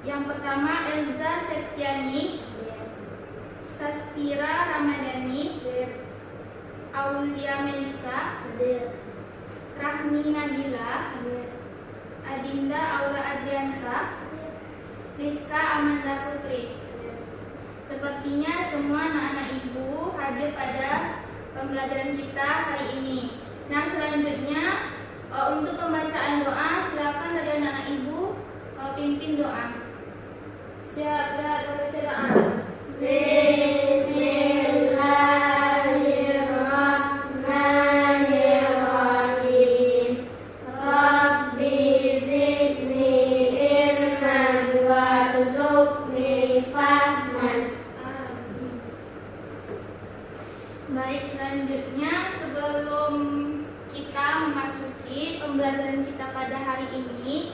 Yang pertama Elza Septiani, Saspira Ramadhani, Aulia Melisa, Rahmi Nabila, Adinda Aura Adriansa, Rizka Amanda Putri. Sepertinya semua anak-anak ibu hadir pada pembelajaran kita hari ini. Nah, selanjutnya untuk pembacaan doa, silakan dari anak-anak ibu pimpin doa. Siap, baca doa. Bismillahirrahmanirrahim. Rabbi zidni ilman warzuqni fahman. Baik, selanjutnya sebelum kita memasuki pembelajaran kita pada hari ini,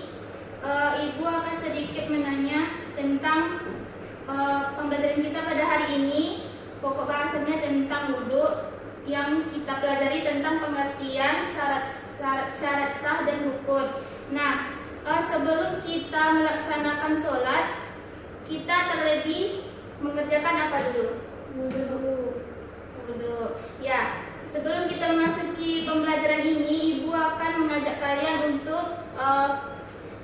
Ibu akan sedikit menanya tentang pembelajaran kita pada hari ini. Pokok bahasannya tentang wudhu, yang kita pelajari tentang pengertian syarat sah dan rukun. Nah, sebelum kita melaksanakan sholat, kita terlebih mengerjakan apa dulu? Wudhu. Ya, sebelum kita memasuki pembelajaran ini, Ibu akan mengajak kalian untuk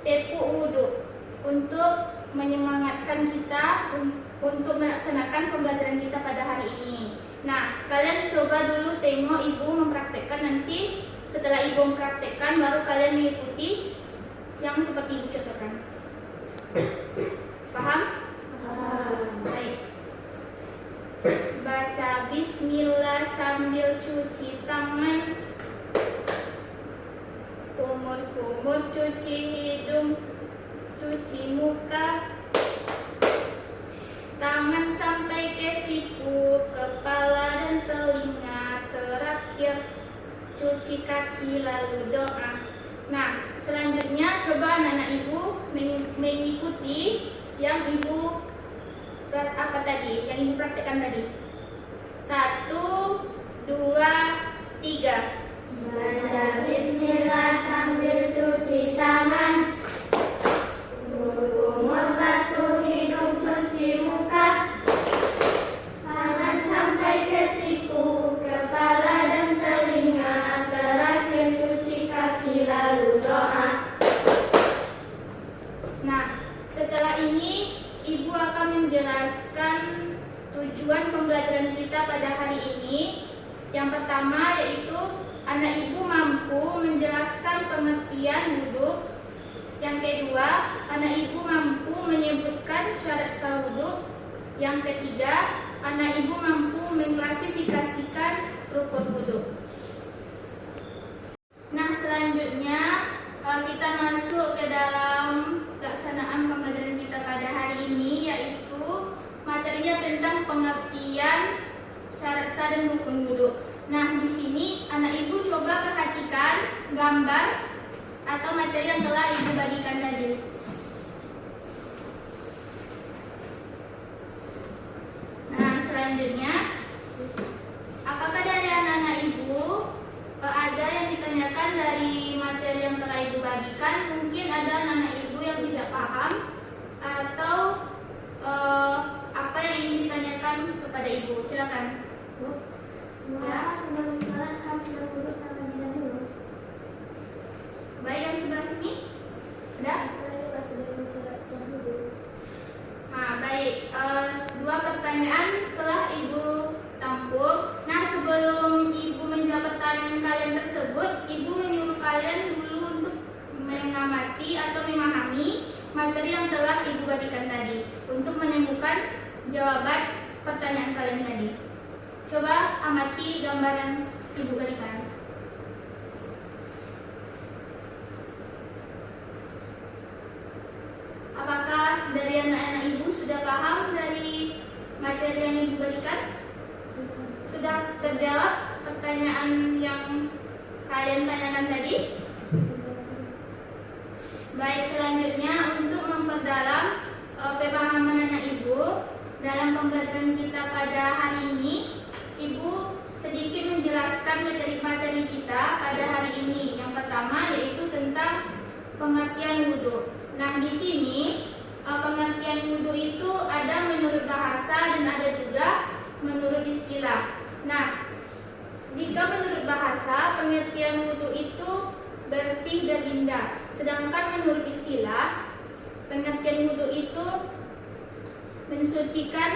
tepuk wudhu, untuk menyemangatkan kita untuk melaksanakan pembelajaran kita pada hari ini. Nah, kalian coba dulu tengok Ibu mempraktekkan, nanti setelah Ibu mempraktekkan baru kalian mengikuti yang seperti Ibu contohkan. Paham? Baik. Baca bismillah sambil cuci tangan. Kumur-kumur cuci hidung, cuci muka, tangan sampai ke siku, kepala dan telinga, terakhir cuci kaki lalu doa. Nah, selanjutnya coba anak-anak ibu mengikuti yang ibu apa tadi, yang ibu praktekkan tadi. 1, 2, 3. Baca bismillah sambil cuci tangan. Kumur basuh hidung, cuci muka, tangan sampai ke siku, kepala dan telinga, terakhir cuci kaki lalu doa. Nah, setelah ini Ibu akan menjelaskan tujuan pembelajaran kita pada hari ini. Yang pertama yaitu anak ibu mampu menjelaskan pengertian wudhu. Yang kedua, anak ibu mampu menyebutkan syarat sah wudhu. Yang ketiga, anak ibu mampu mengklasifikasikan rukun wudhu. Nah, selanjutnya kita masuk ke dalam pelaksanaan pembelajaran kita pada hari ini, yaitu materinya tentang pengertian syarat sah dan rukun wudhu. Nah, di sini anak ibu coba perhatikan gambar atau materi yang telah ibu bagikan tadi. Nah, selanjutnya, apakah dari anak-anak ibu ada yang ditanyakan dari materi yang telah ibu bagikan? Mungkin ada anak-anak ibu yang tidak paham atau apa yang ingin ditanyakan kepada ibu. Silakan. Ya. Baik, yang sebelah sini ada? Nah, baik. 2 pertanyaan telah ibu tampung. Nah, sebelum ibu menjawab pertanyaan kalian tersebut, ibu menyuruh kalian dulu untuk mengamati atau memahami materi yang telah ibu bagikan tadi untuk menemukan jawaban pertanyaan kalian tadi. Coba amati gambar yang ibu berikan. Apakah dari anak-anak ibu sudah paham dari materi yang ibu berikan? Sudah terjawab pertanyaan yang kalian tanyakan tadi? Baik, selanjutnya untuk memperdalam pemahaman anak ibu dalam pembelajaran kita pada hari ini, Ibu sedikit menjelaskan materi kita pada hari ini. Yang pertama yaitu tentang pengertian wudhu. Nah, di sini pengertian pengertian wudhu itu ada menurut bahasa dan ada juga menurut istilah. Nah, jika menurut bahasa pengertian wudhu itu bersih dan indah, sedangkan menurut istilah pengertian wudhu itu mensucikan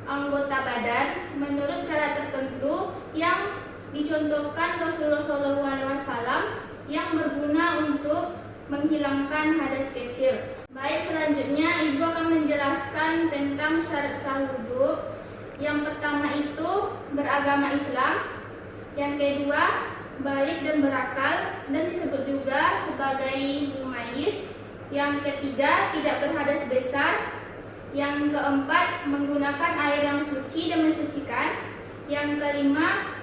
anggota badan menurut cara tertentu yang dicontohkan Rasulullah SAW yang berguna untuk menghilangkan hadas kecil. Baik, selanjutnya Ibu akan menjelaskan tentang syarat sah wudhu. Yang pertama itu beragama Islam, yang kedua balik dan berakal dan disebut juga sebagai mumayyiz, yang ketiga tidak berhadas besar, yang keempat menggunakan air yang suci dan mensucikan, yang kelima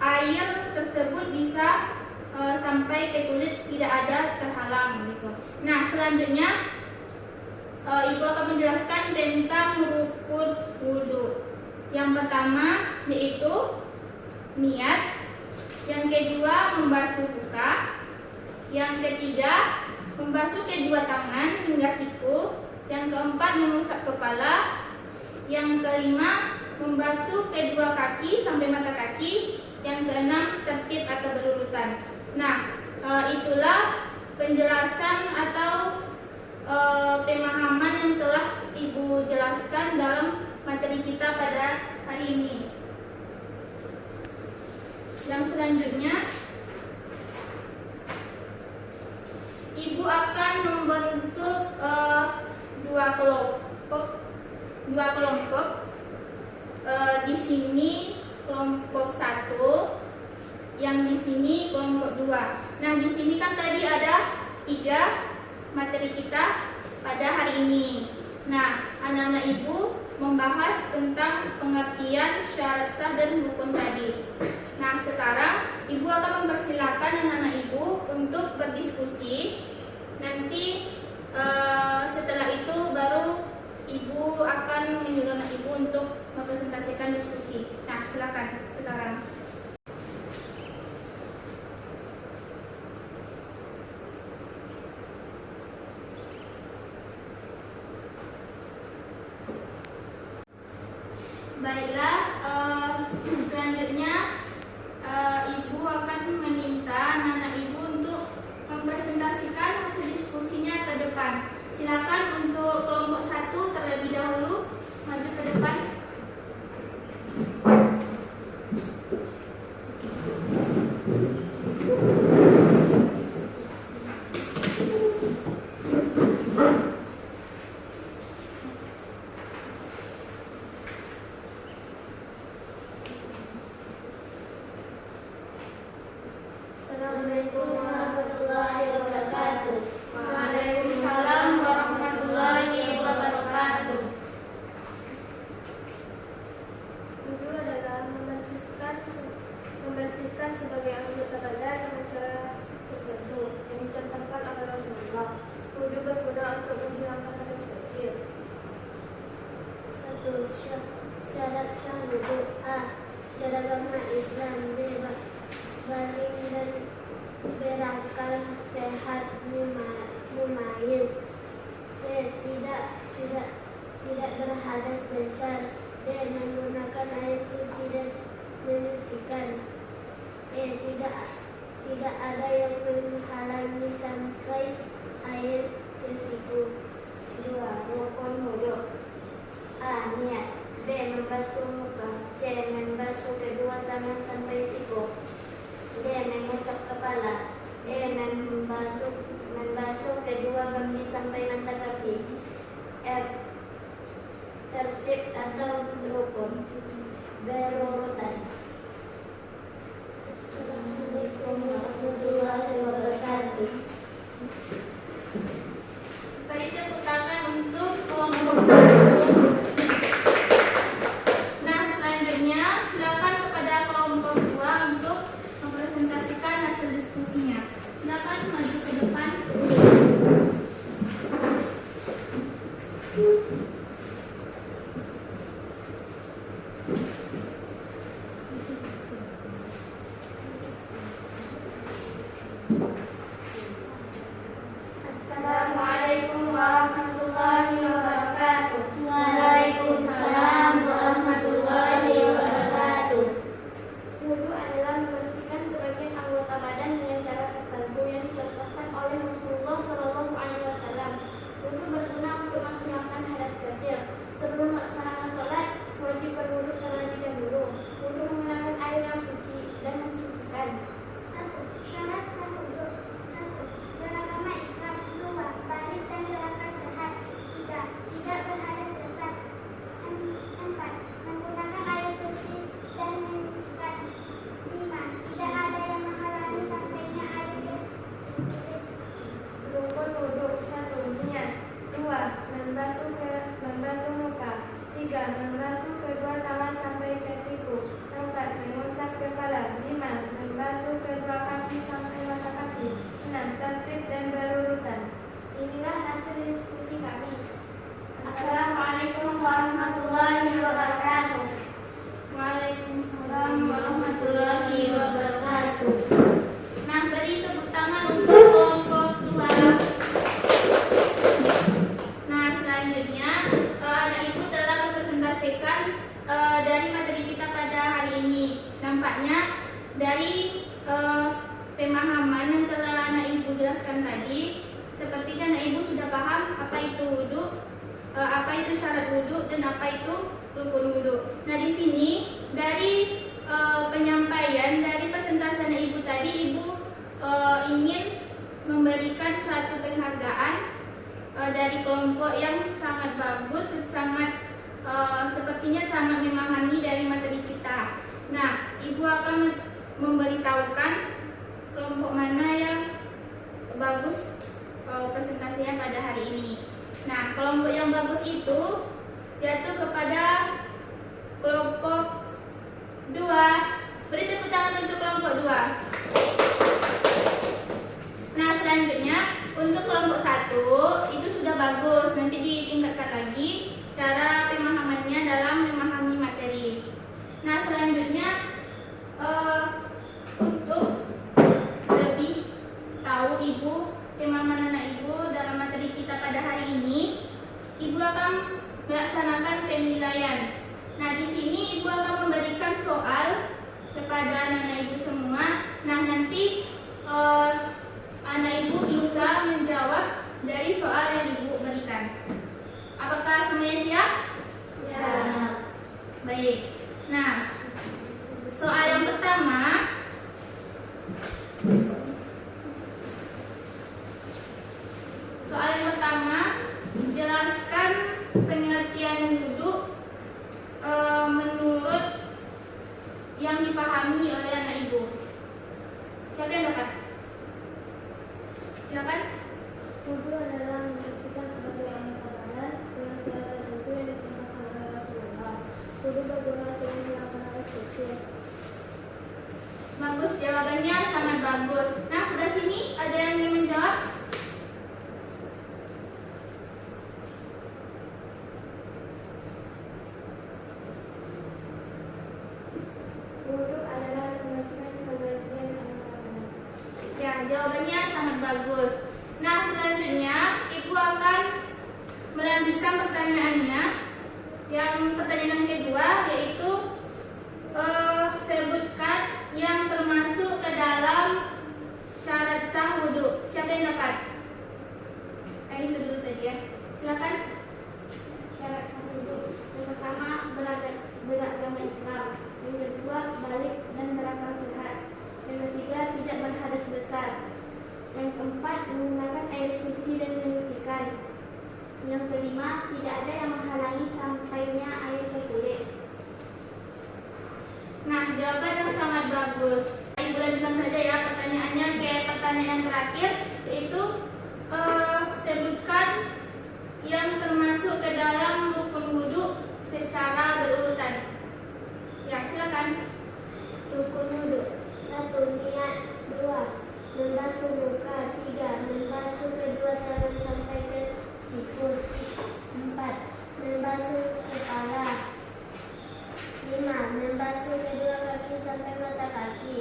air tersebut bisa sampai ke kulit, tidak ada terhalang gitu. Nah, selanjutnya Ibu akan menjelaskan tentang rukun wudhu. Yang pertama yaitu niat, yang kedua membasuh muka, yang ketiga membasuh kedua tangan hingga siku, yang keempat mengusap kepala, yang kelima membasuh kedua kaki sampai mata kaki, yang keenam tertib atau berurutan. Nah, itulah penjelasan atau pemahaman yang telah Ibu jelaskan dalam materi kita pada hari ini. Yang selanjutnya, Ibu akan membentuk dua kelompok. Di sini kelompok 1, yang di sini kelompok 2. Nah, di sini kan tadi ada 3 materi kita pada hari ini. Nah, anak-anak Ibu membahas tentang pengertian syarat sah dan rukun tadi. Nah, sekarang Ibu akan mempersilahkan anak-anak Ibu untuk berdiskusi. Nanti setelah itu baru Ibu akan menyuruh anak Ibu untuk mempresentasikan diskusi. Nah, silakan sekarang. Baiklah, selanjutnya Ibu akan meminta anak-anak Ibu untuk mempresentasikan hasil diskusinya ke depan. Silakan untuk kelompok 1 terlebih dahulu maju ke depan. Assalamualaikum warahmatullahi wabarakatuh. Waalaikumsalam warahmatullahi wabarakatuh. Wudhu adalah membersihkan sebagai anggota badan dengan cara tertentu yang dicontohkan oleh Rasulullah. Wudhu berguna untuk menghilangkan hadas kecil. 1. Syarat sah wudhu. A. Beragama Islam. B. Balik dan berakal, sehat, mumayyiz. C. Tidak berhadas besar. D. Menggunakan air suci dan menyucikan. E. Tidak ada yang menghalangi sampai air ke siku. 2. Rukun wudhu. A. Niat. B. Membasuh muka. C. Membasuh kedua tangan sampai siku. D. Mengusap kepala. E. Membasuh kedua kaki sampai mata kaki. F. Tertib atau rukun berurutan. Assalamualaikum warahmatullahi wabarakatuh. Baik, tepuk tangan untuk kelompok 1. Nah, selanjutnya silakan kepada kelompok 2 untuk mempresentasikan hasil diskusinya. Silakan maju ke depan. nampaknya dari pemahaman yang telah anak ibu jelaskan tadi, sepertinya anak ibu sudah paham apa itu wudhu, apa itu syarat wudhu, dan apa itu rukun wudhu. Nah, di sini dari penyampaian dari presentasi anak ibu tadi, ibu ingin memberikan suatu penghargaan dari kelompok yang sangat bagus, sepertinya sangat memahami dari materi kita. Nah, ibu akan memberitahukan kelompok mana yang bagus presentasinya pada hari ini. Nah, kelompok yang bagus itu jatuh kepada kelompok 2. Beri tepuk tangan untuk kelompok 2. Nah, selanjutnya untuk kelompok 1 itu sudah bagus. Nanti ditingkatkan lagi cara pemahamannya dalam memahami materi. Nah, selanjutnya untuk lebih tahu ibu pemahaman anak ibu dalam materi kita pada hari ini, ibu akan melaksanakan penilaian. Nah, di sini ibu akan memberikan soal kepada anak-anak ibu semua. Nah, nanti anak ibu bisa menjawab dari soal yang ibu berikan. Apakah semuanya siap? Ya. Baik. Nah, soal yang pertama, jelaskan pengertian wudhu menurut yang dipahami oleh anak ibu. Siapa yang dapat? Silakan. Wudhu adalah menyaksikan sebagai anggota badan dengan cara tertentu yang diperintahkan oleh Rasulullah. Wudhu berguna dengan melaksanakan zikir. Bagus, jawabannya sangat bagus. Nah, sebelah sini ada yang ingin menjawab? Wudhu adalah menyaksikan sebagai anggota badan. Ya, jawabannya sangat bagus. Nah, selanjutnya ibu akan melanjutkan pertanyaannya. Yang pertanyaan yang kedua yaitu sebutkan yang termasuk ke dalam syarat sah wudhu. Siapa yang dapat? Itu dulu tadi ya. Silakan. Syarat sah wudhu. Yang pertama, beragama Islam. Yang kedua, balik dan berakal sehat. Yang ketiga, tidak berhadas besar. Yang keempat, menggunakan air suci dan menyucikan. Yang kelima, tidak ada yang menghalangi sampainya air ke kulit. Nah, jawaban yang sangat bagus. Ibu lanjutkan saja ya pertanyaannya ke pertanyaan terakhir, yaitu sebutkan yang termasuk ke dalam rukun wudhu secara berurutan. Ya, silakan. Rukun wudhu. 1. Niat. 2. Membasuh muka. 3. Membasuh kedua tangan sampai ke sikut. 4. Membasuh kepala. 5. Membasuh kedua kaki sampai mata kaki.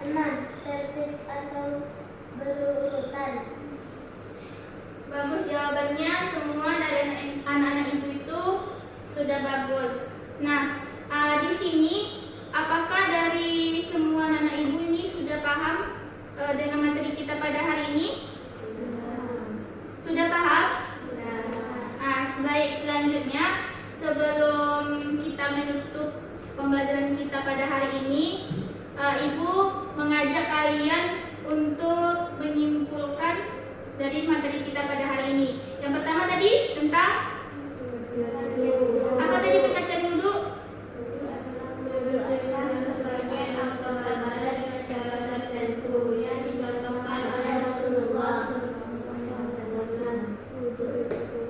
6. Tertib atau berurutan. Bagus jawabannya, semua dari anak-anak ibu itu sudah bagus. Nah, di sini apakah dari semua anak ibu ini sudah paham dengan materi kita pada hari ini? Sudah paham? Nah, baik, selanjutnya sebelum kita menutup pembelajaran kita pada hari ini, ibu mengajak kalian untuk menyimpulkan dari materi kita pada hari ini. Yang pertama tadi tentang apa tadi pengertian wudhu? Sebagai anggota badan dengan cara tertentu yang dicontohkan oleh Rasulullah.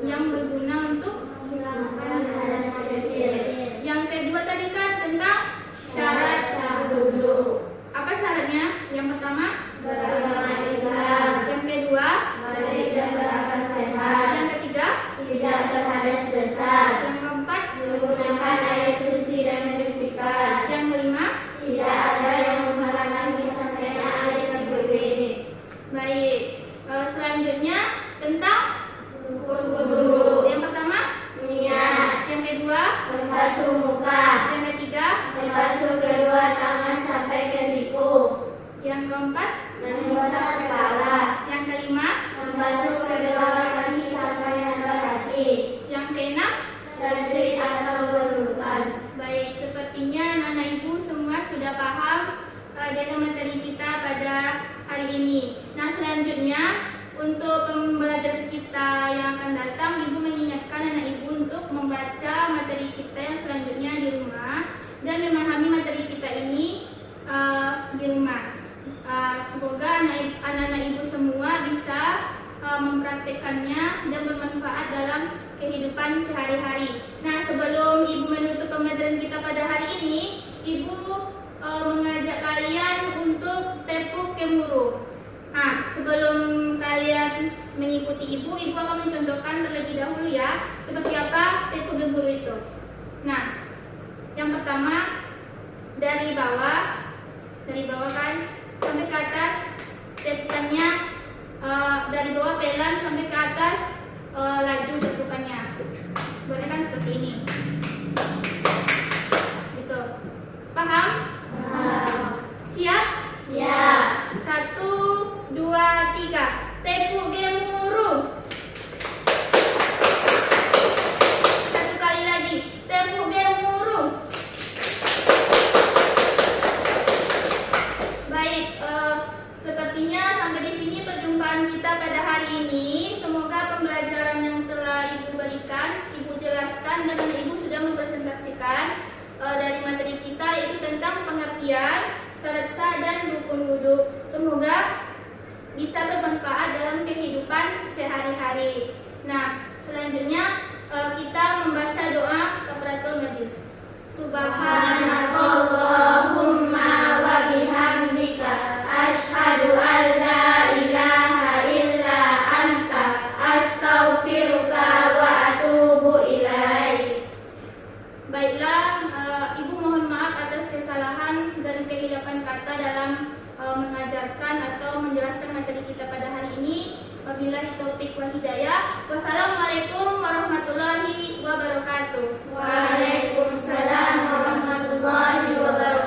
Yang berguna untuk Menghilangkan hadas kecil. yang kedua tadi kan tentang syarat sah wudhu. Apa syaratnya? Yang pertama Beragama Islam. yang kedua Balik dan berakal sehat. yang ketiga Tidak keempat, menggosok kepala, yang kelima, membasuh kedua kaki sampai nempel hati, yang keenam. berbelit atau berlukan. Baik, sepertinya anak ibu semua sudah paham dengan materi kita pada hari ini. Nah, selanjutnya untuk pembelajaran kita yang akan datang, ibu mengingatkan anak ibu untuk membaca materi kita yang selanjutnya di rumah dan memahami materi kita ini di rumah. Semoga anak-anak ibu semua bisa mempraktekannya dan bermanfaat dalam kehidupan sehari-hari. Nah, sebelum ibu menutup pembelajaran kita pada hari ini, ibu mengajak kalian untuk tepuk gemuruh. Nah, sebelum kalian mengikuti ibu akan mencontohkan terlebih dahulu ya, seperti apa tepuk gemuruh itu. Nah, yang pertama dari bawah kan sampai ke atas, tepukannya dari bawah pelan sampai ke atas, laju tepukannya. Boleh kan seperti ini. Gitu. Paham? Paham. Siap? Siap. 1, 2, 3. Tepuk gemuruh. Satu kali lagi. Tepuk gemuruh. Baik, sepertinya sampai di sini perjumpaan kita pada hari ini. Semoga pembelajaran yang telah ibu berikan, ibu jelaskan dan ibu sudah mempresentasikan dari materi kita, yaitu tentang pengertian syarat sah dan rukun wudhu. Semoga bisa bermanfaat dalam kehidupan sehari-hari. Nah, selanjutnya kita membaca doa kafaratul majlis. Subhanakallahumma wa bihamdika asyhadu an la ilaha illa anta astaghfiruka wa atubu ilaik. Baiklah, ibu mohon maaf atas kesalahan dan kehilapan kata dalam mengajarkan atau menjelaskan materi kita pada hari ini. Wabillahi taufiq wal hidayah. Wassalamualaikum warahmatullahi wabarakatuh. Waalaikumsalam warahmatullahi wabarakatuh.